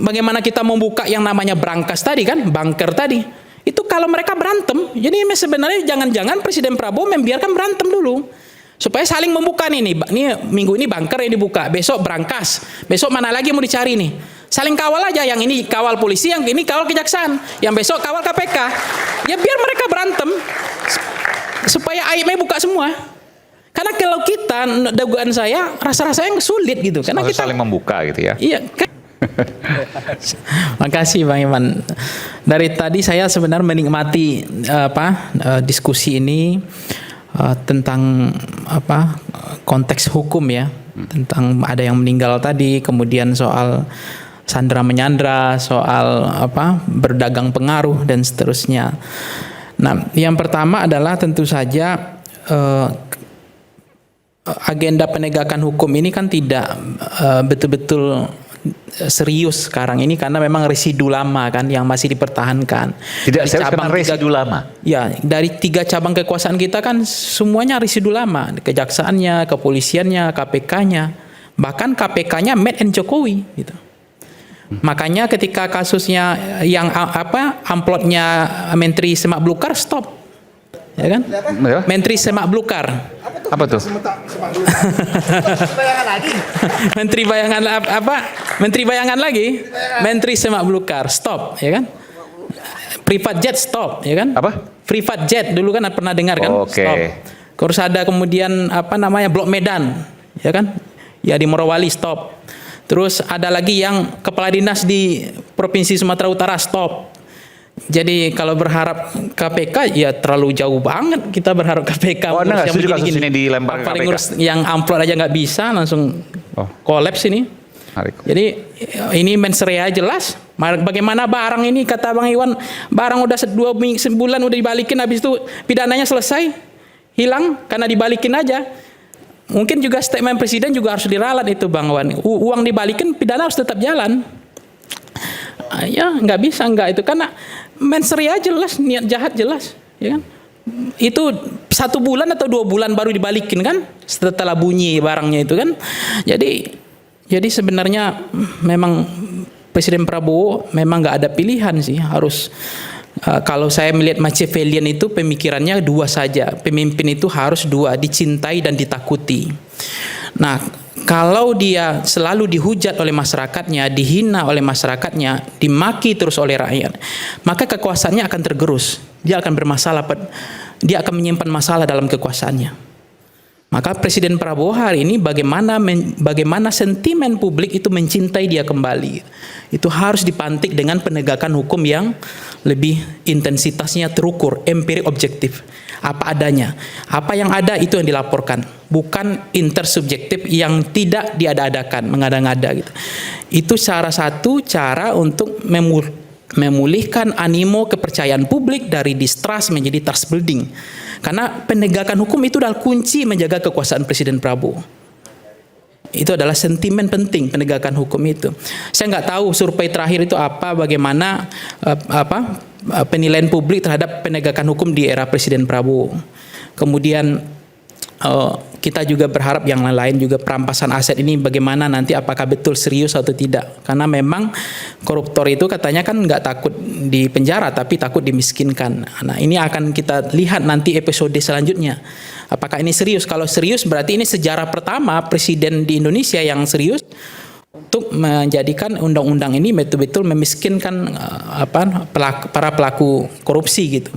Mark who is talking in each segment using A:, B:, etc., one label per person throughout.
A: bagaimana kita membuka yang namanya brankas tadi kan, bunker tadi. Itu kalau mereka berantem, jadi sebenarnya jangan-jangan Presiden Prabowo membiarkan berantem dulu. Supaya saling membuka nih minggu ini bunker yang dibuka, besok brankas, besok mana lagi mau dicari nih. Saling kawal aja, yang ini kawal polisi, yang ini kawal kejaksaan, yang besok kawal KPK. Ya biar mereka berantem, supaya aibnya buka semua. Karena kalau kita, dugaan saya, rasa-rasanya sulit gitu. Karena kita
B: saling membuka gitu ya.
A: Iya. Makasih Bang Iman. Dari tadi saya sebenarnya menikmati diskusi ini tentang konteks hukum ya, tentang ada yang meninggal tadi, kemudian soal sandera menyandra, soal berdagang pengaruh dan seterusnya. Nah, yang pertama adalah tentu saja agenda penegakan hukum ini kan tidak betul-betul serius sekarang ini karena memang residu lama kan yang masih dipertahankan.
B: Tidak serius karena residu lama.
A: Ya, dari 3 cabang kekuasaan kita kan semuanya residu lama, kejaksaannya, kepolisiannya, KPK-nya, bahkan KPK-nya made in Jokowi gitu. Makanya ketika kasusnya yang amplopnya Menteri Semak Belukar stop. Ya kan?
B: Ya.
A: Menteri Semak Belukar.
B: Apa tuh?
C: Bayangan lagi.
A: Menteri bayangan Menteri bayangan lagi. Menteri Semak Belukar stop, ya kan? Privat jet stop, ya kan?
B: Apa?
A: Privat jet dulu kan pernah dengar kan?
B: Oke.
A: Stop. Terus ada kemudian Blok Medan, ya kan? Ya di Morowali stop. Terus ada lagi yang kepala dinas di Provinsi Sumatera Utara stop. Jadi kalau berharap KPK ya terlalu jauh banget kita berharap KPK.
B: Oh, Anda nggak setuju kasus ini dilempar ke
A: paling
B: KPK?
A: ngurus yang amplop aja nggak bisa langsung kolaps ini. Jadi ini mensrea jelas. Bagaimana barang ini kata Bang Iwan, barang udah 2 sebulan udah dibalikin, habis itu pidananya selesai hilang karena dibalikin aja. Mungkin juga statement presiden juga harus diralat itu Bang Iwan. Uang dibalikin, pidana harus tetap jalan. Ya nggak bisa nggak itu karena mensrea jelas, niat jahat jelas, ya kan? Itu 1 bulan atau 2 bulan baru dibalikin kan setelah bunyi barangnya itu kan. Jadi sebenarnya memang Presiden Prabowo memang nggak ada pilihan sih, harus kalau saya melihat Machiavellian itu pemikirannya 2 saja, pemimpin itu harus 2, dicintai dan ditakuti. Nah, kalau dia selalu dihujat oleh masyarakatnya, dihina oleh masyarakatnya, dimaki terus oleh rakyat, maka kekuasaannya akan tergerus. Dia akan bermasalah, dia akan menyimpan masalah dalam kekuasaannya. Maka Presiden Prabowo hari ini bagaimana sentimen publik itu mencintai dia kembali. Itu harus dipantik dengan penegakan hukum yang lebih intensitasnya terukur, empirik, objektif. Apa adanya. Apa yang ada itu yang dilaporkan. Bukan intersubjektif yang tidak diada-adakan, mengada-ngada gitu. Itu salah satu cara untuk memulihkan animo kepercayaan publik dari distrust menjadi trust building. Karena penegakan hukum itu adalah kunci menjaga kekuasaan Presiden Prabowo. Itu adalah sentimen penting penegakan hukum itu. Saya nggak tahu survei terakhir itu bagaimana penilaian publik terhadap penegakan hukum di era Presiden Prabowo. Kemudian kita juga berharap yang lain juga perampasan aset ini bagaimana nanti apakah betul serius atau tidak. Karena memang koruptor itu katanya kan nggak takut di penjara tapi takut dimiskinkan. Nah ini akan kita lihat nanti episode selanjutnya. Apakah ini serius? Kalau serius berarti ini sejarah pertama presiden di Indonesia yang serius untuk menjadikan undang-undang ini betul-betul memiskinkan para pelaku korupsi gitu.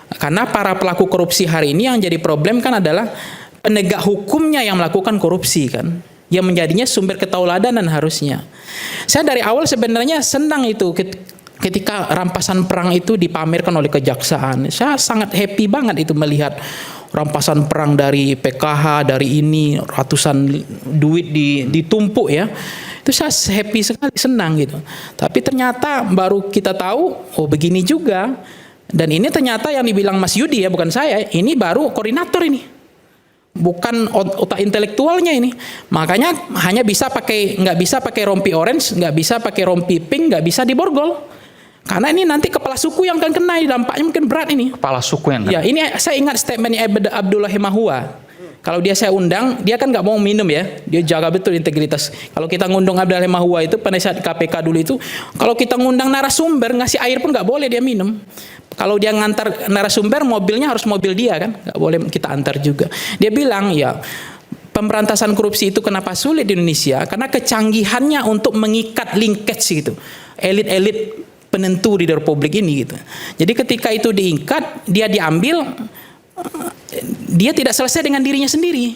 A: Karena para pelaku korupsi hari ini yang jadi problem kan adalah penegak hukumnya yang melakukan korupsi kan, yang menjadinya sumber ketauladanan harusnya. Saya dari awal sebenarnya senang itu ketika rampasan perang itu dipamerkan oleh kejaksaan. Saya sangat happy banget itu melihat rampasan perang dari PKH, dari ini ratusan duit ditumpuk ya. Itu saya happy sekali, senang gitu. Tapi ternyata baru kita tahu, oh begini juga. Dan ini ternyata yang dibilang Mas Yudi ya, bukan saya. Ini baru koordinator ini. Bukan otak intelektualnya ini. Makanya nggak bisa pakai rompi orange, nggak bisa pakai rompi pink, nggak bisa diborgol. Karena ini nanti kepala suku yang akan kena, dampaknya mungkin berat ini.
B: Kepala suku yang kena.
A: Ya, ini saya ingat statementnya Abdullah Hemahua. Kalau dia saya undang, dia kan nggak mau minum ya. Dia jaga betul integritas. Kalau kita ngundang Abdul Halim Mahua itu penasihat KPK dulu itu, kalau kita ngundang narasumber ngasih air pun nggak boleh dia minum. Kalau dia ngantar narasumber, mobilnya harus mobil dia kan, nggak boleh kita antar juga. Dia bilang ya, pemberantasan korupsi itu kenapa sulit di Indonesia? Karena kecanggihannya untuk mengikat linkage gitu, elit-elit penentu di Republik ini gitu. Jadi ketika itu diikat, dia diambil, dia tidak selesai dengan dirinya sendiri.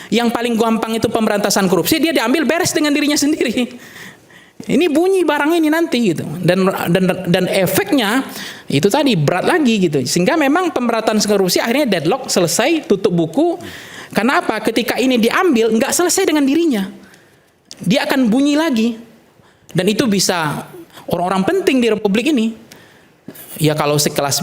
A: Yang paling gampang itu pemberantasan korupsi, dia diambil beres dengan dirinya sendiri. Ini bunyi barang ini nanti gitu. Dan efeknya itu tadi berat lagi gitu. Sehingga memang pemberantasan korupsi akhirnya deadlock, selesai, tutup buku. Karena apa? Ketika ini diambil nggak selesai dengan dirinya. Dia akan bunyi lagi. Dan itu bisa orang-orang penting di Republik ini. Ya kalau sekelas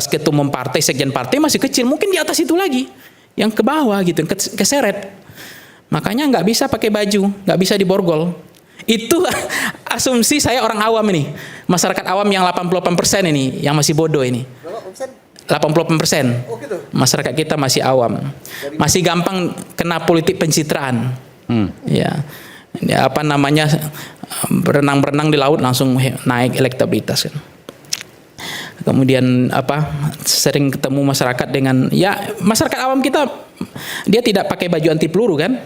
A: ketua umum partai, sekjen partai masih kecil, mungkin di atas itu lagi, yang ke bawah gitu, keseret. Makanya nggak bisa pakai baju, nggak bisa diborgol. Itu asumsi saya orang awam ini, masyarakat awam yang 88% ini, yang masih bodoh ini. 88%.
C: Oh gitu.
A: Masyarakat kita masih awam, masih gampang kena politik pencitraan. Ya, apa namanya, berenang-berenang di laut langsung naik elektabilitas kan. Kemudian sering ketemu masyarakat dengan masyarakat awam kita, dia tidak pakai baju anti peluru kan.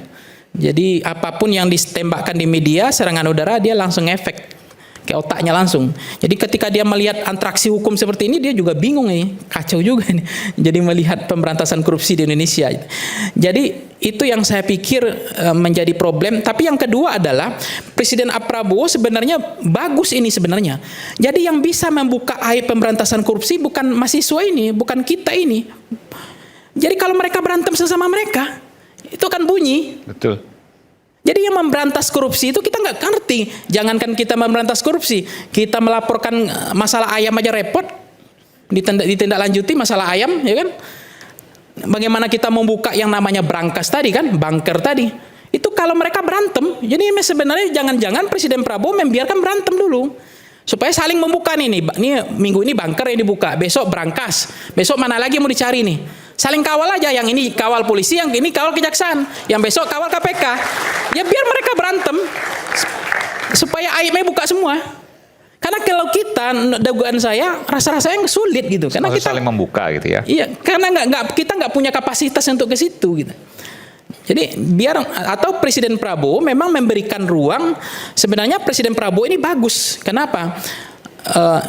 A: Jadi apapun yang ditembakkan di media, serangan udara, dia langsung efek ke otaknya langsung. Jadi ketika dia melihat antraksi hukum seperti ini, dia juga bingung nih, kacau juga nih. Jadi melihat pemberantasan korupsi di Indonesia. Jadi itu yang saya pikir menjadi problem. Tapi yang kedua adalah Presiden Prabowo sebenarnya bagus ini sebenarnya. Jadi yang bisa membuka aib pemberantasan korupsi bukan mahasiswa ini, bukan kita ini. Jadi kalau mereka berantem sesama mereka, itu akan bunyi.
B: Betul.
A: Jadi yang memberantas korupsi itu kita nggak ngerti. Jangankan kita memberantas korupsi, kita melaporkan masalah ayam aja repot. Ditindaklanjuti masalah ayam, ya kan? Bagaimana kita membuka yang namanya brankas tadi kan, bunker tadi. Itu kalau mereka berantem, jadi sebenarnya jangan-jangan Presiden Prabowo membiarkan berantem dulu. Supaya saling membuka nih minggu ini bunker yang dibuka, besok brankas, besok mana lagi mau dicari nih. Saling kawal aja, yang ini kawal polisi, yang ini kawal kejaksaan, yang besok kawal KPK. Ya biar mereka berantem supaya aibnya buka semua. Karena kalau kita, dugaan saya, rasa-rasanya sulit gitu. Karena kita
B: saling membuka gitu ya.
A: Iya, karena kita nggak punya kapasitas untuk ke situ gitu. Jadi atau Presiden Prabowo memang memberikan ruang. Sebenarnya Presiden Prabowo ini bagus. Kenapa?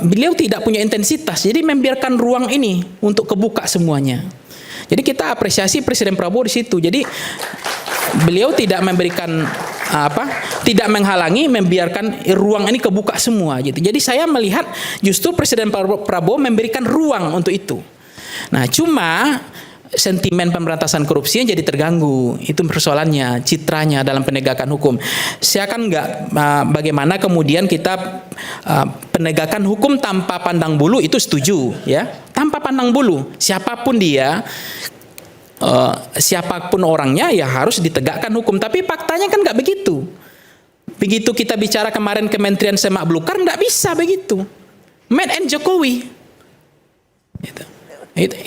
A: Beliau tidak punya intensitas, jadi membiarkan ruang ini untuk kebuka semuanya. Jadi kita apresiasi Presiden Prabowo di situ. Jadi beliau tidak memberikan tidak menghalangi, membiarkan ruang ini kebuka semua gitu. Jadi saya melihat justru Presiden Prabowo memberikan ruang untuk itu. Nah, cuma sentimen pemberantasan korupsinya jadi terganggu. Itu persoalannya, citranya dalam penegakan hukum. Saya kan bagaimana kemudian kita penegakan hukum tanpa pandang bulu, itu setuju ya. Tanpa pandang bulu, siapapun dia, siapapun orangnya ya harus ditegakkan hukum. Tapi faktanya kan nggak begitu. Begitu kita bicara kemarin Kementerian Semak Belukar, nggak bisa begitu. Made in Jokowi.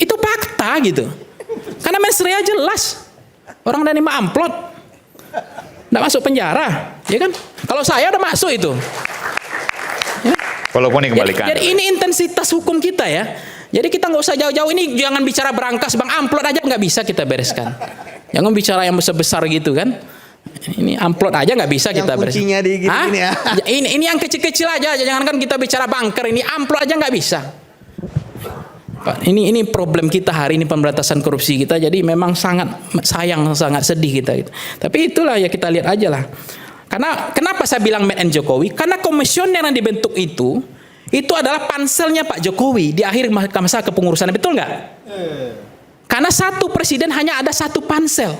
A: Itu fakta gitu. Karena mensrea jelas, orang dari amplot nggak masuk penjara, ya kan? Kalau saya udah masuk itu. Ya.
B: Walaupun dikembalikan.
A: Jadi ini intensitas hukum kita ya. Jadi kita nggak usah jauh-jauh, ini jangan bicara berangkas, bang, amplot aja nggak bisa kita bereskan. Jangan bicara yang besar-besar gitu kan. Ini amplot aja nggak bisa kita bereskan.
C: Kuncinya di gitu ini ya.
A: Ini yang kecil-kecil aja, jangankan kita bicara bunker, ini amplot aja nggak bisa. Ini problem kita hari ini, pemberantasan korupsi kita. Jadi memang sangat sayang, sangat sedih kita gitu. Tapi itulah ya, kita lihat aja lah. Karena kenapa saya bilang made in Jokowi? Karena komisioner yang dibentuk itu adalah panselnya Pak Jokowi di akhir masa kepengurusan, betul nggak? Karena satu presiden hanya ada satu pansel.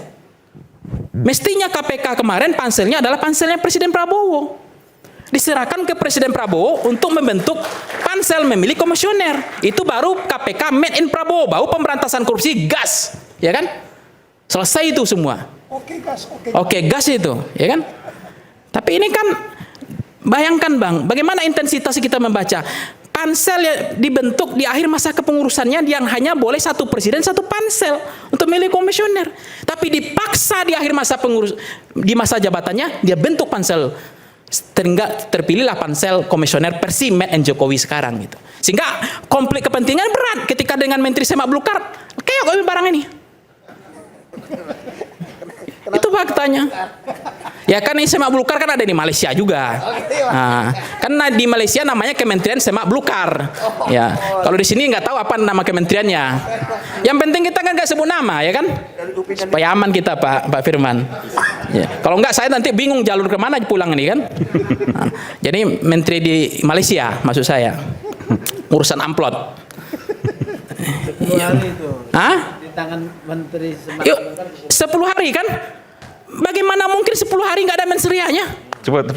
A: Mestinya KPK kemarin panselnya adalah panselnya Presiden Prabowo. Diserahkan ke Presiden Prabowo untuk membentuk pansel memilih komisioner. Itu baru KPK made in Prabowo, baru pemberantasan korupsi gas, ya kan? Selesai itu semua. Oke, gas itu, ya kan? Tapi ini kan bayangkan bang, bagaimana intensitas kita membaca. pansel yang dibentuk di akhir masa kepengurusannya yang hanya boleh satu presiden satu pansel untuk milih komisioner. Tapi dipaksa di akhir masa di masa jabatannya dia bentuk pansel. Sehingga terpilihlah pansel komisioner Persi Med and Jokowi sekarang gitu. Sehingga konflik kepentingan berat ketika dengan Menteri Semak Belukar kayak barang ini. Itu faktanya. Ya kan ini Semak Belukar kan ada di Malaysia juga. Nah, karena di Malaysia namanya Kementerian Semak Belukar. Ya, kalau di sini nggak tahu apa nama kementeriannya. Yang penting kita kan nggak sebut nama, ya kan? Supaya aman kita, Pak Firman. Ya. Kalau nggak saya nanti bingung jalur kemana pulang ini kan. Nah, jadi menteri di Malaysia maksud saya. Urusan amplop. Ya. Hah?
C: Di tangan Menteri Semak
A: Yuk, 10 hari kan? Bagaimana mungkin 10 hari nggak ada menserianya?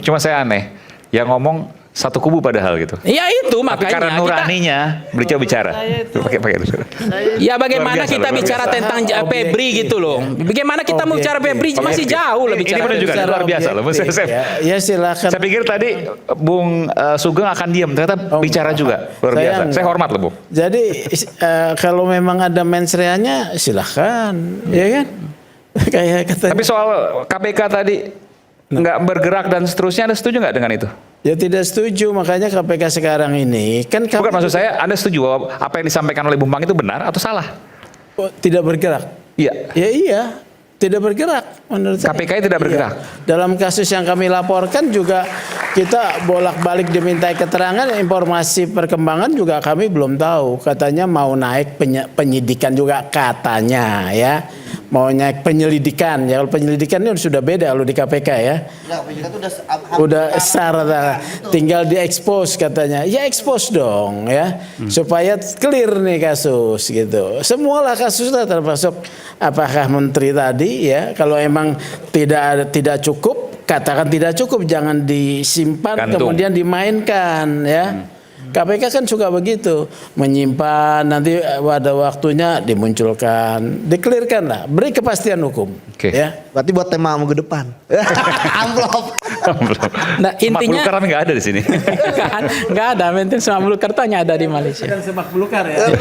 B: Cuma saya aneh. Yang ngomong satu kubu padahal gitu.
A: Ya itu
B: Tapi
A: makanya.
B: karena nuraninya beliau bicara. Pakai itu.
A: Ya bagaimana
B: Luar biasa,
A: kita
B: luar
A: bicara
B: biasa.
A: tentang Febri gitu loh. Bagaimana kita mau bicara Febri masih jauh loh bicara.
B: Ini menunjukkan
A: Febri.
B: luar biasa loh.
C: Ya silakan.
B: Saya pikir tadi Bung Sugeng akan diam, ternyata bicara juga. Luar biasa. Saya hormat loh, Bung.
C: Jadi kalau memang ada mensreanya silahkan, ya kan? Kayak katanya.
B: Tapi soal KPK tadi nggak bergerak dan seterusnya, Anda setuju nggak dengan itu?
C: Ya tidak setuju, makanya KPK sekarang ini kan
B: Bukan, maksud saya, Anda setuju bahwa apa yang disampaikan oleh Bung Pang itu benar atau salah?
C: tidak bergerak.
B: Iya.
C: Ya iya, tidak bergerak menurut saya.
B: KPK tidak bergerak.
C: Iya. Dalam kasus yang kami laporkan juga kita bolak-balik dimintai keterangan, informasi perkembangan juga kami belum tahu. Katanya mau naik penyidikan juga katanya ya. Mau naik penyelidikan. Ya kalau penyelidikan ini sudah beda kalau di KPK ya. Udah syarat tinggal diekspos katanya. Ya ekspos dong ya. Supaya clear nih kasus gitu. Semualah kasusnya termasuk apakah menteri tadi ya. Kalau emang tidak cukup, katakan tidak cukup, jangan disimpan
B: Gantung.
C: kemudian dimainkan ya. KPK kan suka begitu, menyimpan nanti pada waktunya dimunculkan, dikelirkan lah, beri kepastian hukum.
B: Oke.
C: Ya.
D: Berarti buat tema minggu depan. Amplop.
A: Nah
B: Semak
A: intinya
B: Belukar nggak ada di sini.
A: nggak ada. Menteri Semak Belukar itu hanya ada di Malaysia.
C: Kan Semak Belukar ya.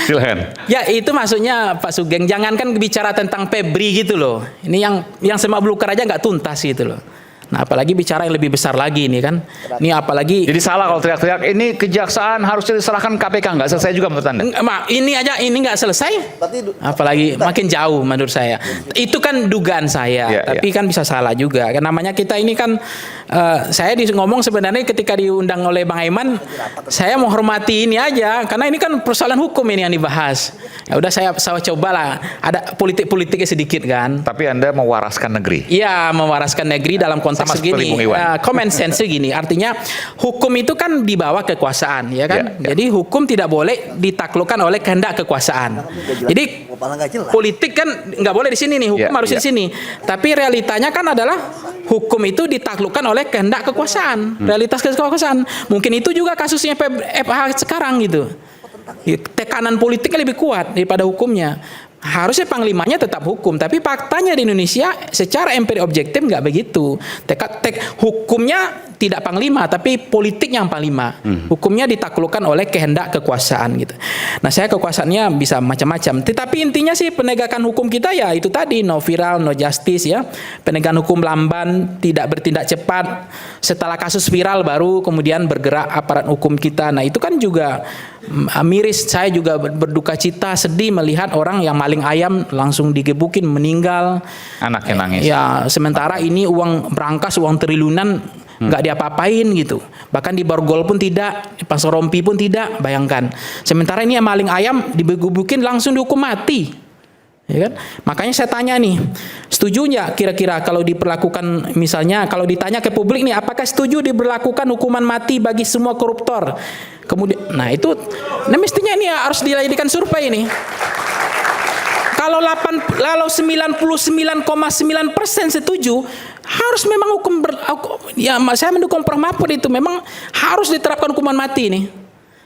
B: Silakan.
A: Ya itu maksudnya Pak Sugeng, jangankan bicara tentang Febri gitu loh. Ini yang Semak Belukar aja nggak tuntas gitu loh. Nah apalagi bicara yang lebih besar lagi ini kan. Ini apalagi.
B: Jadi salah kalau teriak-teriak, ini kejaksaan harusnya diserahkan KPK, nggak selesai juga menurut Anda?
A: Ini nggak selesai. Apalagi makin jauh menurut saya. Itu kan dugaan saya,
B: Ya,
A: tapi kan bisa salah juga. Kan namanya kita ini kan saya ngomong sebenarnya ketika diundang oleh Bang Aiman, saya menghormati ini aja karena ini kan persoalan hukum ini yang dibahas. Ya udah saya cobalah ada politik-politiknya sedikit kan.
B: Tapi Anda mewaraskan negeri.
A: Iya, mewaraskan negeri dalam konteks
B: Sama seperti
A: segini,
B: Bung Iwan.
A: common sense gini, artinya hukum itu kan di bawah kekuasaan, ya kan?
B: Ya.
A: Jadi hukum tidak boleh ditaklukkan oleh kehendak kekuasaan. Jadi politik kan nggak boleh di sini nih, hukum
B: Ya,
A: harus
B: ya.
A: di sini. Tapi realitanya kan adalah hukum itu ditaklukkan oleh kehendak kekuasaan, realitas kekuasaan. Mungkin itu juga kasusnya FH sekarang gitu. Tekanan politiknya lebih kuat daripada hukumnya. Harusnya panglimanya tetap hukum, tapi faktanya di Indonesia secara empiri objektif nggak begitu. Hukumnya tidak panglima, tapi politiknya yang panglima. Hukumnya ditaklukkan oleh kehendak kekuasaan gitu. Nah, saya kekuasaannya bisa macam-macam. Tetapi intinya sih penegakan hukum kita ya itu tadi, no viral, no justice ya. Penegakan hukum lamban, tidak bertindak cepat. Setelah kasus viral baru kemudian bergerak aparat hukum kita. Nah, itu kan juga miris. Saya juga berduka cita, sedih melihat orang yang maling ayam langsung digebukin meninggal.
B: Anaknya nangis.
A: Ya, sementara ini uang berangkas, uang triliunan nggak diapa-apain gitu. Bahkan di Borgol pun tidak, di Pasar Rompi pun tidak. Bayangkan. Sementara ini yang maling ayam digebukin langsung dihukum mati. Ya kan? Makanya saya tanya nih, setuju nggak kira-kira kalau diperlakukan, misalnya kalau ditanya ke publik nih, apakah setuju diberlakukan hukuman mati bagi semua koruptor? Kemudian, nah itu, mestinya ini harus dilakukan survei ini. Kalau 99,9% setuju, harus memang ya saya mendukung Prof Mahfud itu memang harus diterapkan hukuman mati nih.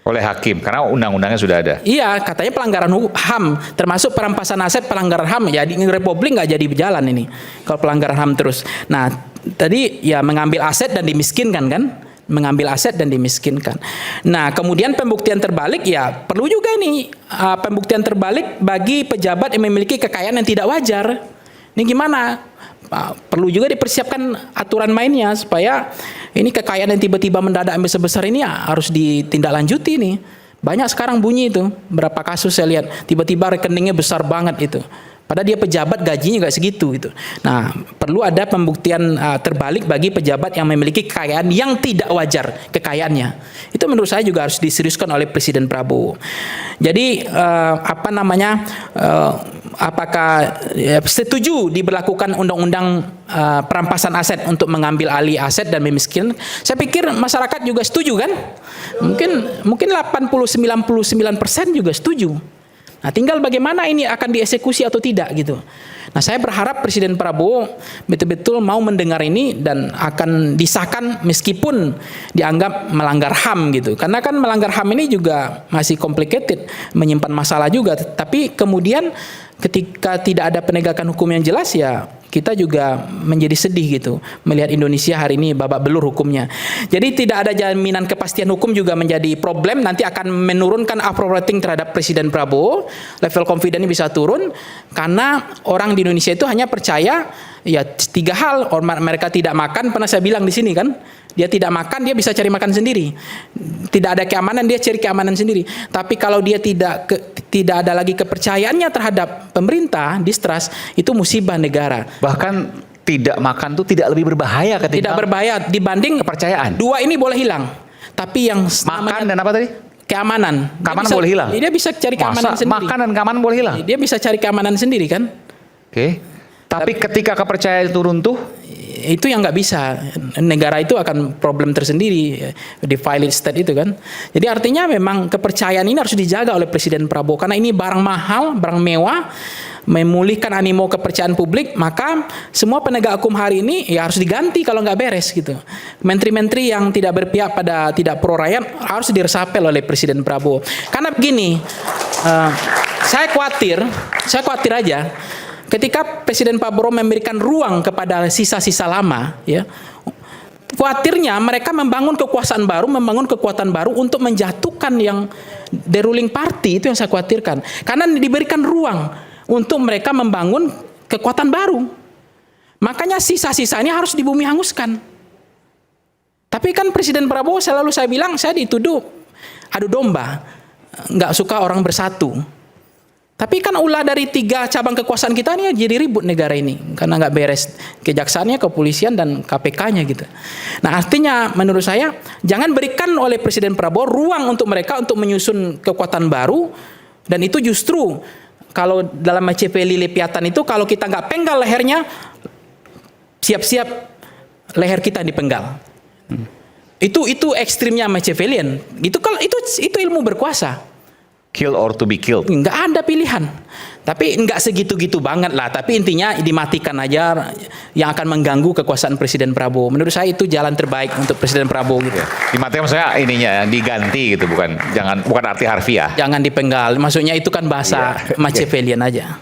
B: Oleh hakim, karena undang-undangnya sudah ada.
A: Iya, katanya pelanggaran HAM, termasuk perampasan aset, pelanggaran HAM. Jadi Republik nggak jadi berjalan ini kalau pelanggaran HAM terus. Nah, tadi ya mengambil aset dan dimiskinkan kan. mengambil aset dan dimiskinkan. Nah, kemudian pembuktian terbalik ya perlu juga ini pembuktian terbalik bagi pejabat yang memiliki kekayaan yang tidak wajar. Ini gimana? Perlu juga dipersiapkan aturan mainnya supaya ini kekayaan yang tiba-tiba mendadak besar-besar ini harus ditindaklanjuti nih. Banyak sekarang bunyi itu, berapa kasus saya lihat tiba-tiba rekeningnya besar banget itu. Padahal dia pejabat gajinya nggak segitu gitu. Nah, perlu ada pembuktian terbalik bagi pejabat yang memiliki kekayaan yang tidak wajar kekayaannya. Itu menurut saya juga harus diseriuskan oleh Presiden Prabowo. Jadi apakah setuju diberlakukan undang-undang perampasan aset untuk mengambil alih aset dan memiskinkan? Saya pikir masyarakat juga setuju kan? Mungkin 80-99% juga setuju. Nah, tinggal bagaimana ini akan dieksekusi atau tidak gitu. Nah, saya berharap Presiden Prabowo betul-betul mau mendengar ini dan akan disahkan meskipun dianggap melanggar HAM gitu. Karena kan melanggar HAM ini juga masih complicated, menyimpan masalah juga. Tapi kemudian ketika tidak ada penegakan hukum yang jelas ya kita juga menjadi sedih gitu melihat Indonesia hari ini babak belur hukumnya. Jadi tidak ada jaminan kepastian hukum juga menjadi problem, nanti akan menurunkan approval rating terhadap Presiden Prabowo, level confidence bisa turun karena orang di Indonesia itu hanya percaya ya 3 hal. Mereka tidak makan, pernah saya bilang di sini kan, dia tidak makan dia bisa cari makan sendiri, tidak ada keamanan dia cari keamanan sendiri. Tapi kalau dia tidak ada lagi kepercayaannya terhadap pemerintah, distrust, itu musibah negara.
B: Bahkan tidak makan tuh tidak lebih berbahaya ketika
A: Tidak berbahaya dibanding
B: kepercayaan.
A: 2 ini boleh hilang. Tapi yang
B: Makan dan apa tadi?
A: keamanan.
B: Keamanan boleh hilang.
A: Dia bisa cari keamanan sendiri.
B: Makan dan keamanan boleh hilang.
A: Dia bisa cari keamanan sendiri kan?
B: Oke. Tapi ketika kepercayaan itu runtuh,
A: itu yang nggak bisa. Negara itu akan problem tersendiri di violent state itu kan. Jadi artinya memang kepercayaan ini harus dijaga oleh Presiden Prabowo karena ini barang mahal, barang mewah, memulihkan animo kepercayaan publik, maka semua penegak hukum hari ini ya harus diganti kalau nggak beres gitu. Menteri-menteri yang tidak berpihak pada tidak pro rakyat harus diresapel oleh Presiden Prabowo. Karena begini, saya khawatir aja. Ketika Presiden Prabowo memberikan ruang kepada sisa-sisa lama, ya, khawatirnya mereka membangun kekuasaan baru, membangun kekuatan baru untuk menjatuhkan yang the ruling party, itu yang saya khawatirkan. Karena diberikan ruang untuk mereka membangun kekuatan baru. Makanya sisa-sisanya harus dibumi hanguskan. Tapi kan Presiden Prabowo selalu saya bilang, saya dituduh adu domba, nggak suka orang bersatu. Tapi kan ulah dari 3 cabang kekuasaan kita ini jadi ribut negara ini karena nggak beres kejaksaannya, kepolisian dan KPK-nya gitu. Nah artinya menurut saya jangan berikan oleh Presiden Prabowo ruang untuk mereka untuk menyusun kekuatan baru, dan itu justru kalau dalam Machiavelli Leviathan itu kalau kita nggak penggal lehernya, siap-siap leher kita dipenggal. Itu ekstrimnya Machiavellian. Itu ilmu berkuasa.
B: kill or to be killed.
A: Nggak ada pilihan. Tapi nggak segitu-gitu banget lah. Tapi intinya dimatikan aja yang akan mengganggu kekuasaan Presiden Prabowo. Menurut saya itu jalan terbaik untuk Presiden Prabowo gitu.
B: Dimatikan maksudnya ininya diganti gitu, bukan arti harfiah.
A: Jangan dipenggal. Maksudnya itu kan bahasa Machiavellian aja.